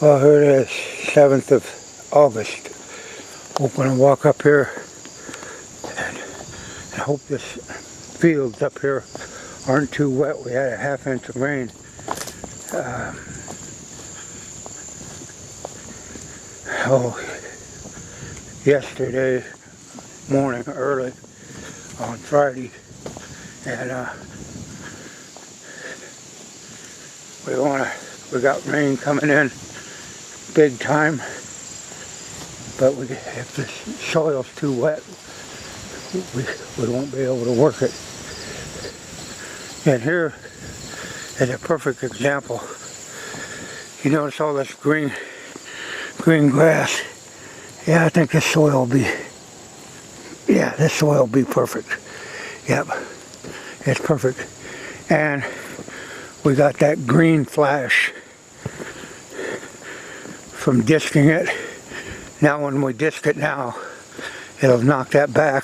Well, here it is, 7th of August. We're going to walk up here and hope this fields up here aren't too wet. We had a ½ inch of rain. Yesterday morning early on Friday, and we got rain coming in big time, but if the soil's too wet, we won't be able to work it. And here is a perfect example. You notice all this green grass. Yeah, I think this soil will be perfect. Yep, it's perfect. And we got that green flash from disking it. Now when we disc it now, it'll knock that back,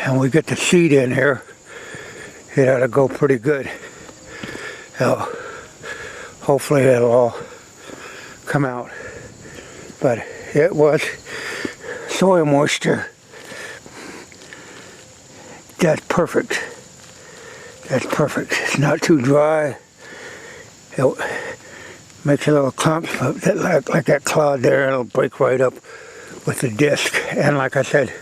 and we get the seed in here. It ought to go pretty good. So hopefully it'll all come out. But it was soil moisture. That's perfect. That's perfect. It's not too dry. It makes a little clump, but like that cloud there, it'll break right up with the disc. And like I said,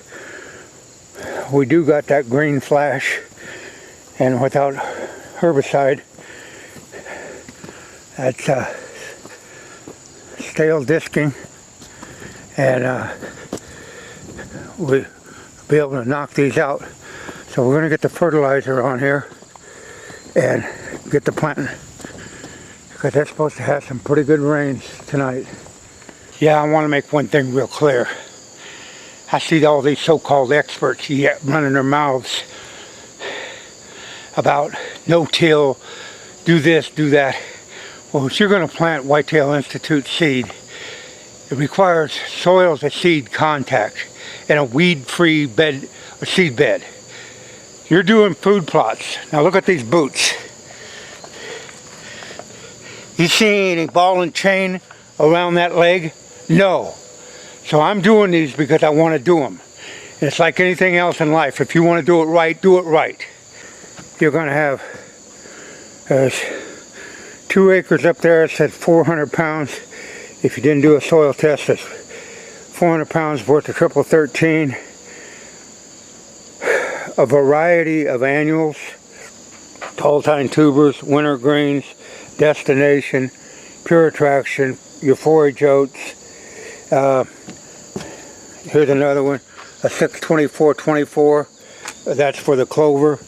we do got that green flash, and without herbicide, that's stale disking, and we'll be able to knock these out. So we're going to get the fertilizer on here and get the planting, because they're supposed to have some pretty good rains tonight. Yeah, I want to make one thing real clear. I see all these so-called experts running their mouths about no-till, do this, do that. Well, if you're going to plant Whitetail Institute seed, it requires soil to seed contact and a weed-free bed, or seed bed. You're doing food plots. Now look at these boots. You see any ball and chain around that leg? No. So I'm doing these because I want to do them. And it's like anything else in life. If you want to do it right, do it right. You're going to have, there's 2 acres up there. It said 400 pounds. If you didn't do a soil test, it's 400 pounds worth of triple 13. A variety of annuals, tall tine tubers, winter greens, destination, pure attraction, your forage oats. Here's another one, a 624-24. That's for the clover,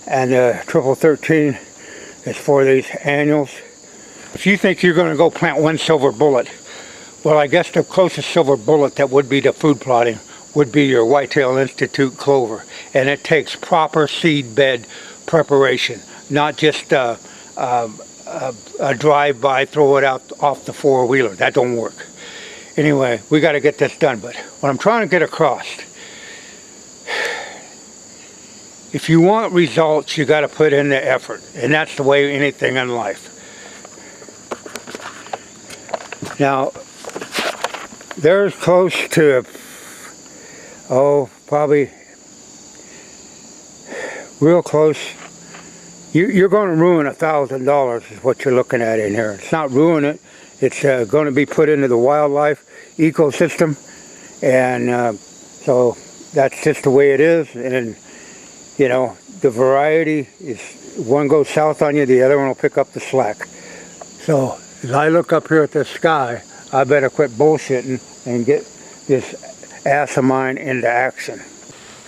and the triple 13 is for these annuals. If you think you're going to go plant one silver bullet, well, I guess the closest silver bullet that would be to food plotting would be your Whitetail Institute clover. And it takes proper seed bed preparation, not just a drive-by, throw it out off the four-wheeler. That don't work. Anyway, we got to get this done. But what I'm trying to get across, if you want results, you got to put in the effort. And that's the way anything in life. Now, there's close to, probably real close. You're going to ruin $1,000 is what you're looking at in here. It's not ruin it. It's going to be put into the wildlife ecosystem, and so that's just the way it is. And you know, the variety is, one goes south on you, the other one will pick up the slack. So as I look up here at the sky, I better quit bullshitting and get this ass of mine into action.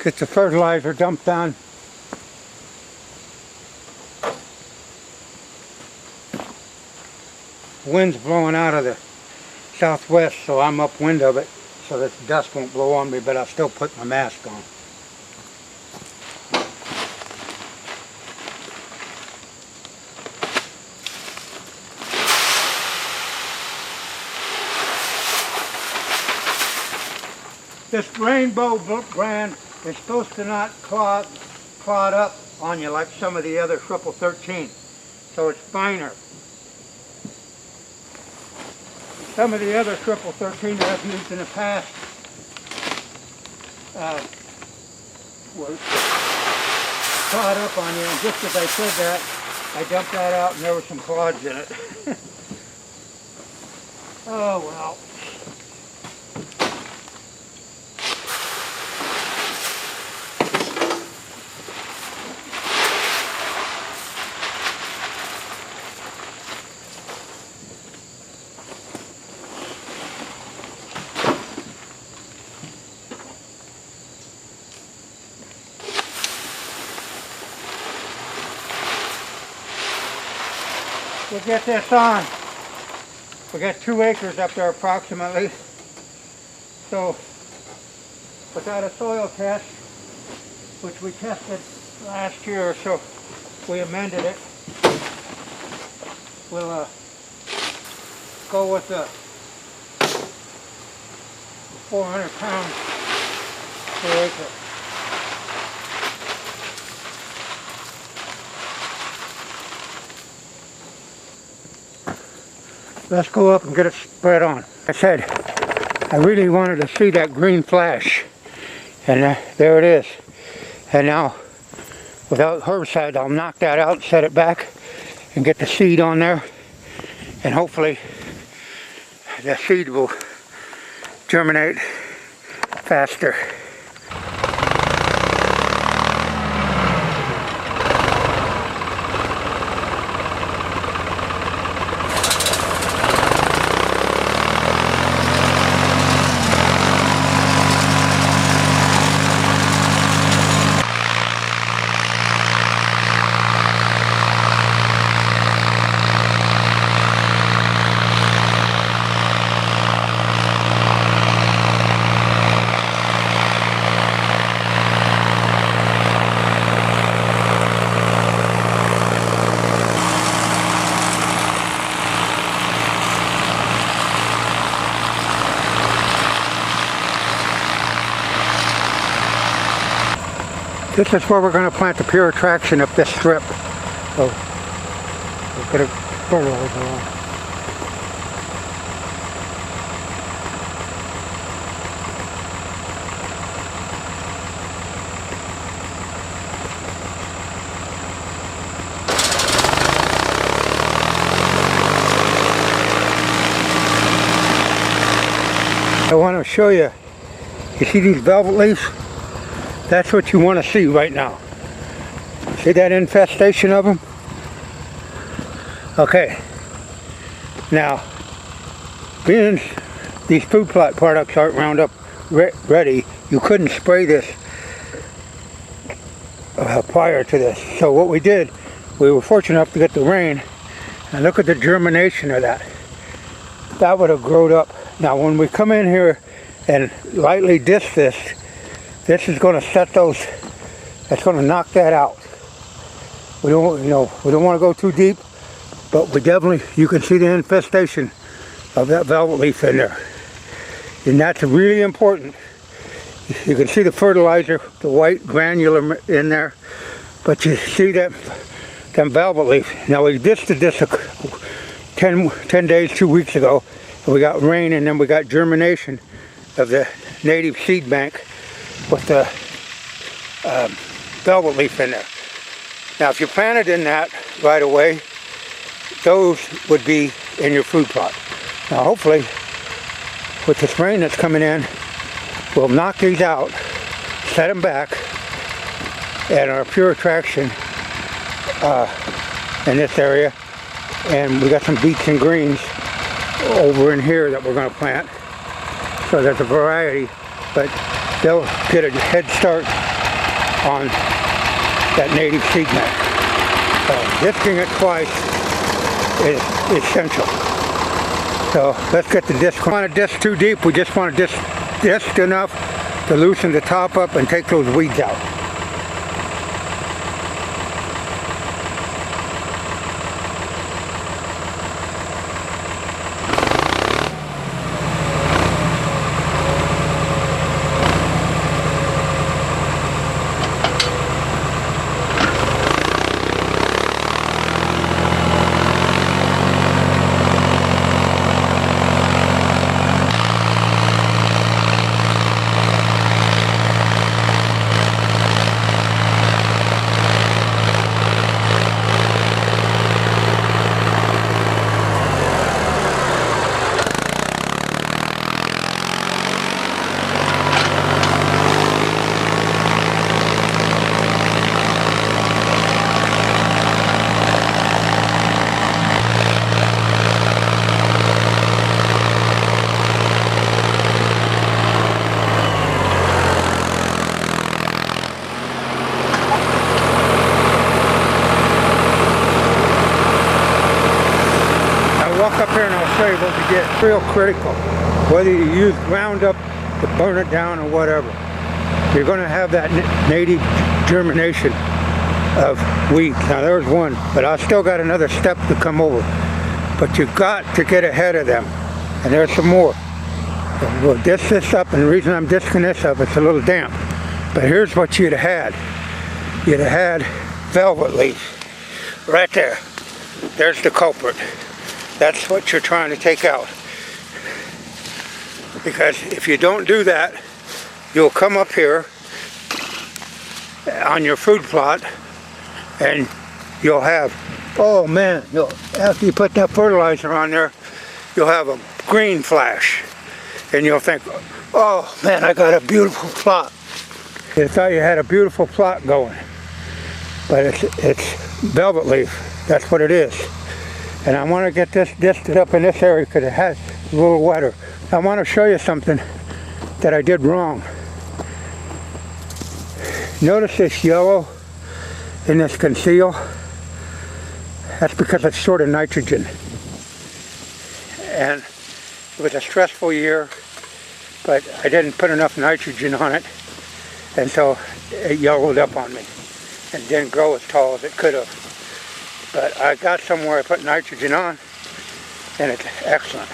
Get the fertilizer dumped on. Wind's blowing out of the southwest, so I'm upwind of it, so this dust won't blow on me, but I'll still put my mask on. This rainbow brand is supposed to not clod up on you like some of the other triple 13, so it's finer. some of the other triple 13 that I've used in the past was caught up on you, and just as I said that, I dumped that out and there were some clods in it. Oh well. We'll get this on. We got 2 acres up there approximately. So without a soil test, which we tested last year or so, we amended it. We'll go with the 400 pounds per acre. Let's go up and get it spread on. I said, I really wanted to see that green flash. And there it is. And now, without herbicide, I'll knock that out, set it back, and get the seed on there. And hopefully, the seed will germinate faster. This is where we're going to plant the pure attraction up this strip. So we'll get a fertilizer on. I want to show you, you see these velvet leaves? That's what you want to see right now. See that infestation of them? Okay. Now, being these food plot products aren't Roundup ready, you couldn't spray this prior to this. So what we did, we were fortunate enough to get the rain, and look at the germination of that. That would have grown up. Now when we come in here and lightly disc this, this is going to set those, that's going to knock that out. We don't, we don't want to go too deep, but we definitely, you can see the infestation of that velvet leaf in there. And that's really important. You can see the fertilizer, the white granular in there, but you see that velvet leaf. Now we dished this 10 days, 2 weeks ago, and we got rain, and then we got germination of the native seed bank with the velvet leaf in there. Now if you planted in that right away, those would be in your food plot. Now hopefully with this rain that's coming in, we'll knock these out, set them back, and our pure attraction in this area, and we got some beets and greens over in here that we're going to plant. So there's a variety, but they'll get a head start on that native seed bank. Disking it twice is essential. So let's get the disc. We don't want to disc too deep, we just want to disc enough to loosen the top up and take those weeds out. liable to get real critical. Whether you use Roundup to burn it down or whatever, you're going to have that native germination of weeds. Now there's one, but I still got another step to come over. But you've got to get ahead of them. And there's some more. And we'll disc this up, and the reason I'm disking this up, it's a little damp. But here's what you'd have had. You'd have had velvet leaf. Right there. There's the culprit. That's what you're trying to take out. Because if you don't do that, you'll come up here on your food plot and you'll have, oh man, after you put that fertilizer on there, you'll have a green flash. And you'll think, oh man, I got a beautiful plot. You thought you had a beautiful plot going. But it's velvet leaf. That's what it is. And I want to get this disted up in this area because it has a little wetter. I want to show you something that I did wrong. Notice this yellow in this conceal. That's because it's short of nitrogen. And it was a stressful year, but I didn't put enough nitrogen on it, and so it yellowed up on me and didn't grow as tall as it could have. But I got somewhere I put nitrogen on, and it's excellent.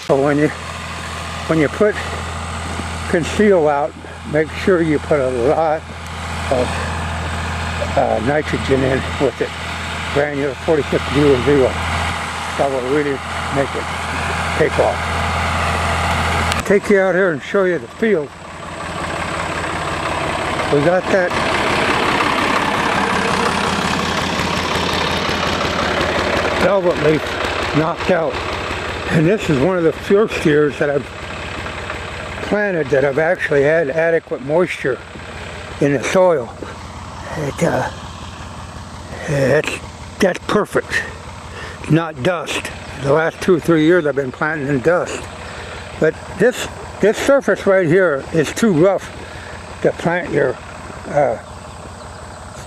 So when you put conceal out, make sure you put a lot of nitrogen in with it. Granular 4600. That will really make it take off. Take you out here and show you the field. We got that velvet leaf knocked out. And this is one of the first years that I've planted that I've actually had adequate moisture in the soil. That's perfect. It's not dust. The last 2 or 3 years I've been planting in dust. But this surface right here is too rough to plant your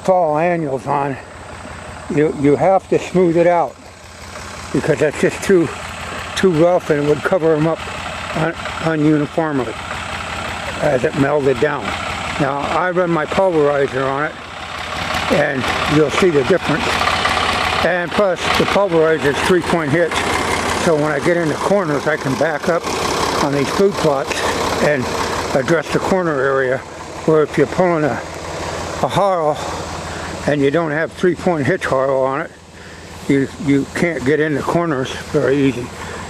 fall annuals on. You have to smooth it out because that's just too rough, and it would cover them up ununiformly as it melded down. Now I run my pulverizer on it, and you'll see the difference. And plus the pulverizer is 3-point hitch, so when I get in the corners I can back up on these food plots and address the corner area, where if you're pulling a harrow and you don't have 3-point hitch harrow on it, you can't get in the corners very easy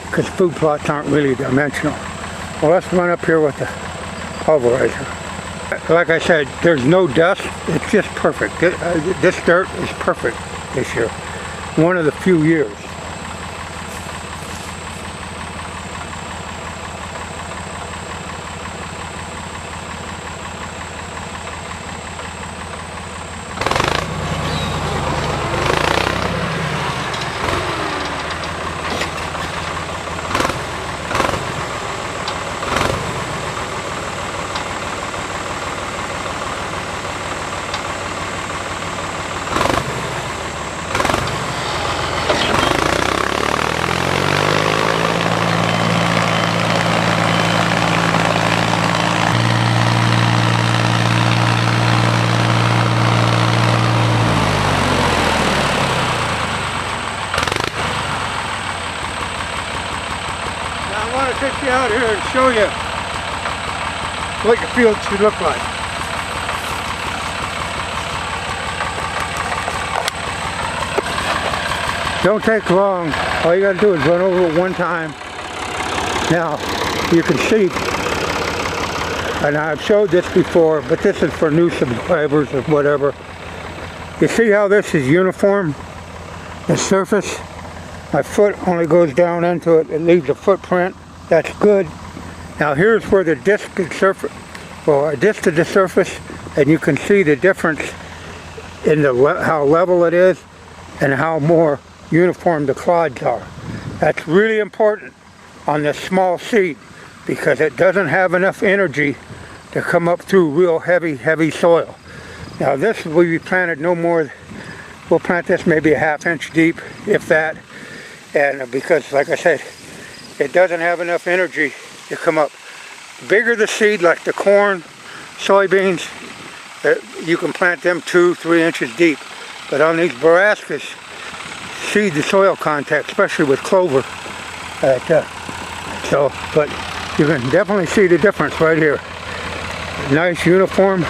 because food plots aren't really dimensional. Well, let's run up here with the pulverizer. Like I said, there's no dust. It's just perfect. This dirt is perfect this year. One of the few years. Take you out here and show you what your field should look like. Don't take long. All you got to do is run over it one time. Now you can see, and I've showed this before, but this is for new subscribers or whatever. You see how this is uniform? The surface. My foot only goes down into it. It leaves a footprint. That's good. Now here's where the disc is surface. Well, I disted the surface, and you can see the difference in how level it is and how more uniform the clods are. That's really important on this small seed because it doesn't have enough energy to come up through real heavy soil. Now this will be planted no more. We'll plant this maybe a 1/2 inch deep, if that. And because, like I said, it doesn't have enough energy to come up. The bigger the seed, like the corn, soybeans, you can plant them 2-3 inches deep. But on these borascas, seed the soil contact, especially with clover. But you can definitely see the difference right here. Nice uniform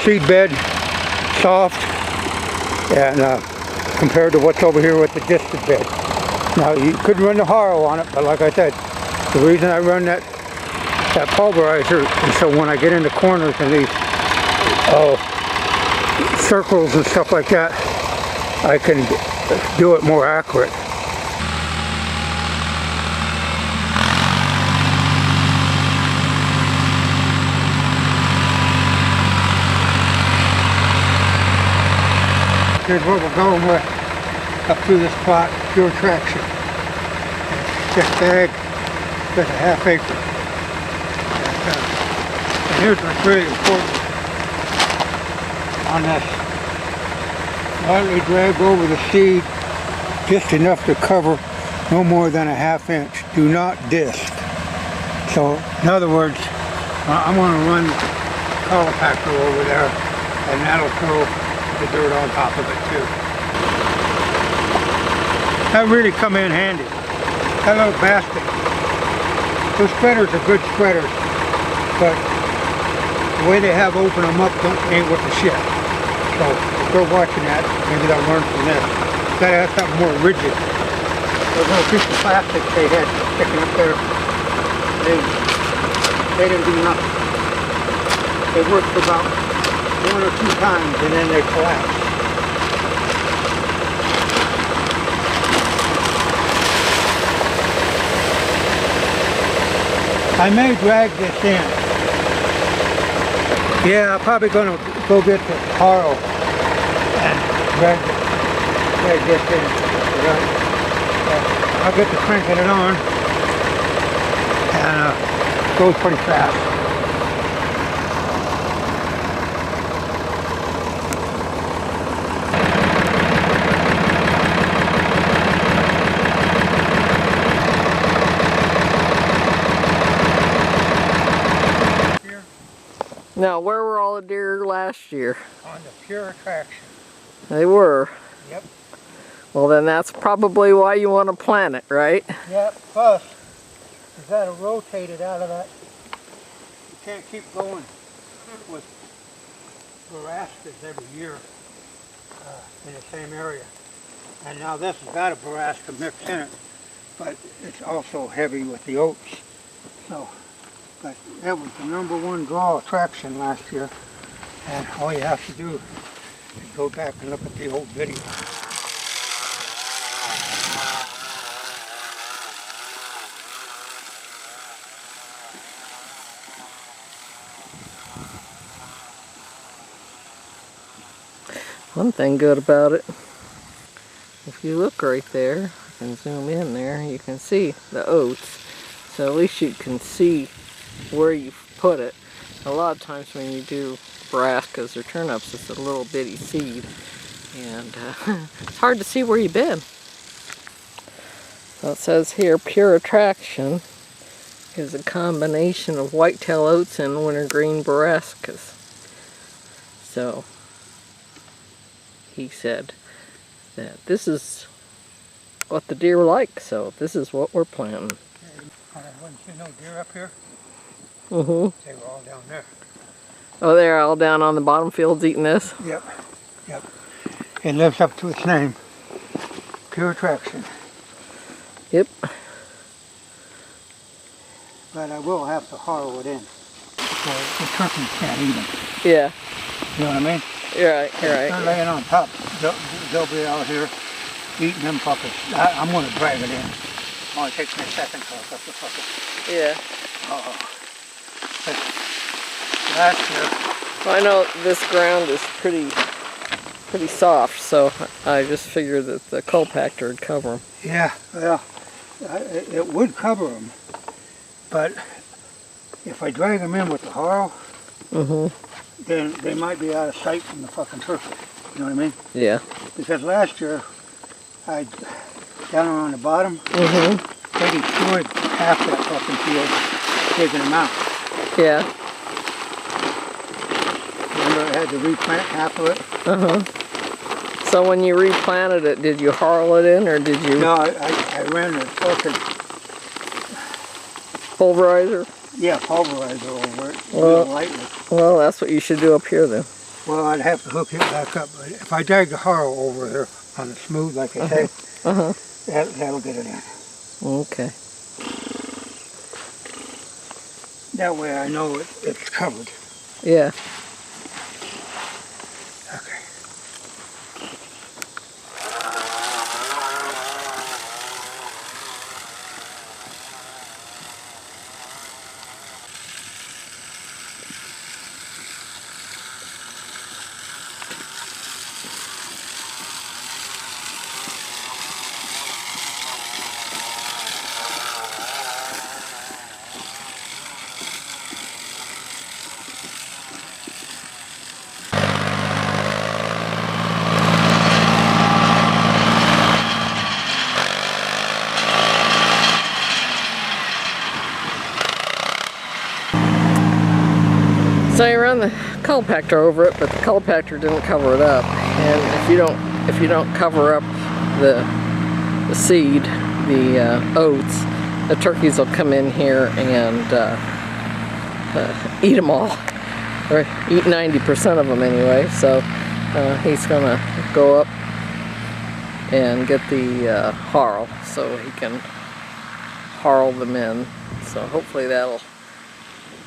seed bed, soft, and compared to what's over here with the distant bed. Now you could run the harrow on it, but like I said, the reason I run that pulverizer is so when I get into corners and these circles and stuff like that, I can do it more accurate. Here's what we're going with up through this plot, pure traction. This bag is a half acre. And here's what's really important on this. Lightly drag over the seed just enough to cover no more than a ½ inch. Do not disc. So in other words, I'm going to run the colopactor over there and that'll throw the dirt on top of it too. That really come in handy. That little basket. Those spreaders are good spreaders, but the way they have opened them up ain't with the shit. So if they're watching that, maybe they'll learn from this. Gotta have something more rigid. Those little pieces of plastic they had sticking up there, they didn't do nothing. They worked for about 1 or 2 times and then they collapse. I may drag this in. Yeah, I'm probably going to go get the harrow and drag this in. I'll get to cranking it on and it goes pretty fast. Now, where were all the deer last year? On the pure attraction. They were. Yep. Well, then that's probably why you want to plant it, right? Yep. Plus, you got to rotate it out of that. You can't keep going with borascas every year in the same area. And now this has got a borasca mix in it, but it's also heavy with the oats. So. But that was the #1 draw attraction last year, and all you have to do is go back and look at the old video. One thing good about it, if you look right there, I can zoom in there, you can see the oats, so at least you can see where you put it. A lot of times when you do borascas or turnips, it's a little bitty seed, and it's hard to see where you've been. So it says here, pure attraction is a combination of whitetail oats and wintergreen borascas. So he said that this is what the deer like, so this is what we're planting. Wouldn't you know deer up here? Mm-hmm. They were all down there. Oh, they're all down on the bottom fields eating this? Yep. Yep. It lives up to its name. Pure attraction. Yep. But I will have to harrow it in. So the turkeys can't eat them. Yeah. You know what I mean? You're right, you're right. They're laying on top. They'll be out here eating them fuckers. I'm going to drag it in. It only takes me a second to hook up the fucker. Yeah. Last year. Well, I know this ground is pretty soft, so I just figured that the compactor would cover them. Yeah, well, it would cover them, but if I drag them in with the harrow, then they might be out of sight from the fucking turkey. You know what I mean? Yeah. Because last year I down on the bottom. They destroyed half that fucking field, taking them out. Yeah. Remember I had to replant half of it? So when you replanted it, did you harl it in, or did you... No, I ran the fucking... Pulverizer? Yeah, pulverizer over it, Well, real lightly. Well, that's what you should do up here then. Well, I'd have to hook it back up, but if I drag the harrow over here on the smooth, like I say, that'll get it in. Okay. That way I know it's covered. Yeah. Okay. So you run the compactor over it, but the compactor didn't cover it up. And if you don't cover up the seed, the oats, the turkeys will come in here and eat them all, or eat 90% of them anyway. So he's gonna go up and get the harl so he can harl them in. So hopefully that'll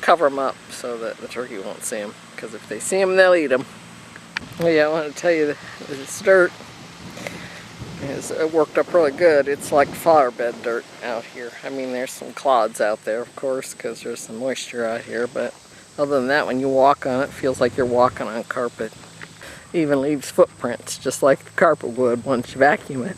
cover them up so that the turkey won't see them, because if they see them, they'll eat them. Well, yeah, I want to tell you that this dirt it worked up really good. It's like flower bed dirt out here. I mean, there's some clods out there, of course, because there's some moisture out here, but other than that, when you walk on it, it feels like you're walking on carpet. It even leaves footprints, just like the carpet would once you vacuum it.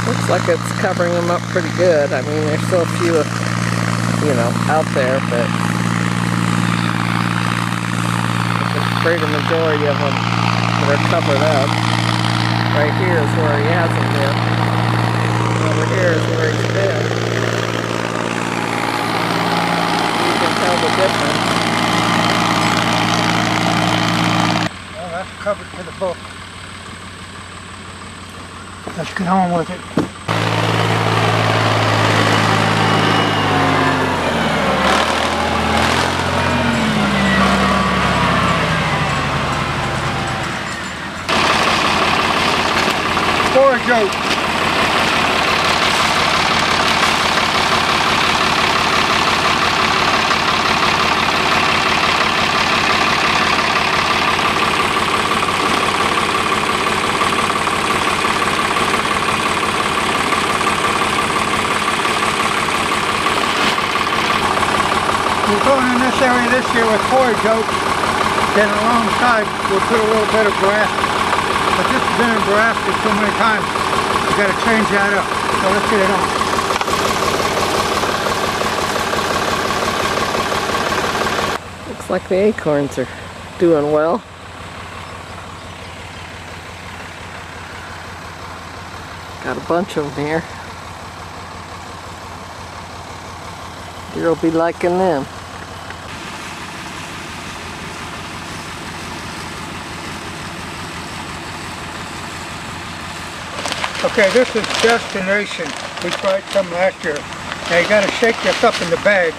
Looks like it's covering them up pretty good. I mean, there's still a few, you know, out there, but the greater majority of them are covered up. Right here is where he hasn't been. Over here is where he's been. You can tell the difference. Well, that's covered for the book. Let's get on with it. Forage oat. We're going in this area this year with forage oats. Then alongside we'll put a little bit of grass. But this has been in Nebraska so many times. We got to change that up. So let's get it on. Looks like the acorns are doing well. Got a bunch of them here. Deer will be liking them. Okay, this is Destination. We tried some last year. Now you got to shake this up in the bag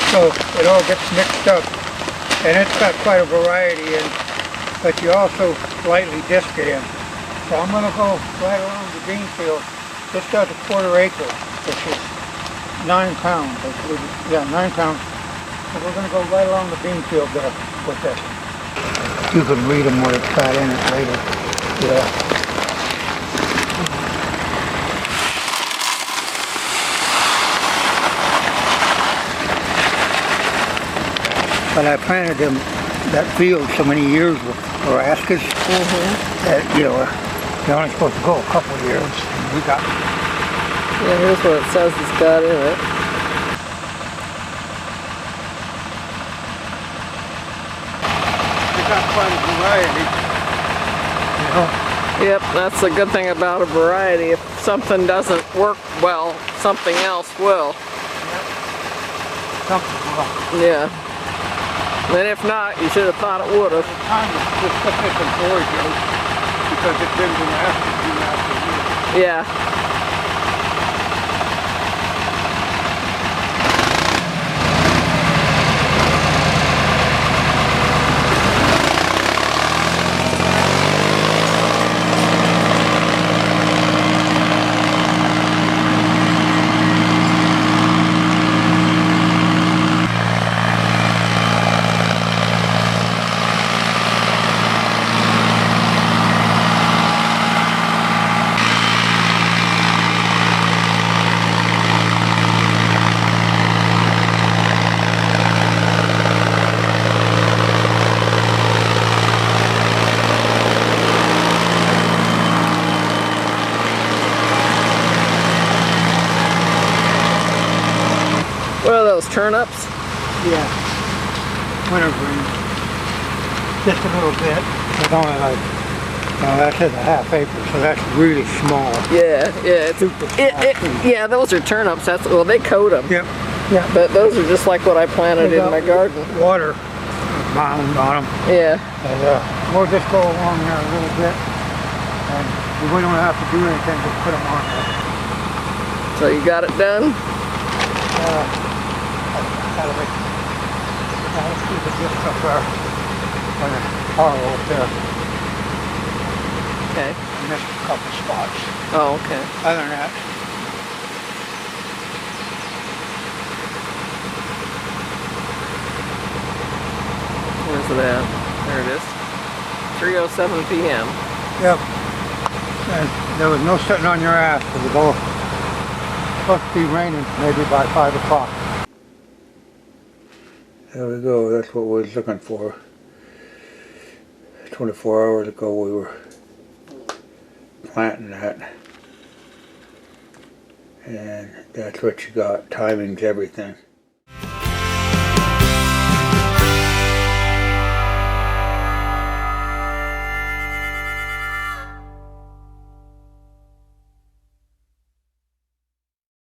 so it all gets mixed up. And it's got quite a variety in, but you also lightly disc it in. So I'm going to go right along the bean field. This does a 1/4 acre, which is 9 pounds. I believe. Yeah, 9 pounds. So we're going to go right along the bean field there with this. You can read them when it's got in it later. Yeah. But I planted them, that field so many years with Orascas that, you know, you're only supposed to go a couple of years. We got... Yeah, here's what it says it's got in it. We got quite a variety, you know. Yep, that's the good thing about a variety. If something doesn't work well, something else will. Something wrong. Yeah. And if not, you should have thought it would have. Time to just put this in forage because it's been year after year. Yeah. What are those, turnips? Yeah. Wintergreen. Just a little bit. It's only like, that's just a half acre, so that's really small. Yeah, yeah. Super small. Yeah, those are turnips. That's, well, they coat them. Yep. Yeah. But those are just like what I planted in my garden. Water mound on them. Yeah. And we'll just go along there a little bit. And we don't have to do anything, just put them on there. So you got it done? Let's keep it just up there on the hollow up there. Okay. Missed a couple spots. Oh, okay. Other than that, Where's it at? There it is. 3:07 p.m. yep. And there was no sitting on your ass because it's all supposed to be raining maybe by 5 o'clock. There we go, that's what we was looking for. 24 hours ago we were planting that. And that's what you got, timing's everything.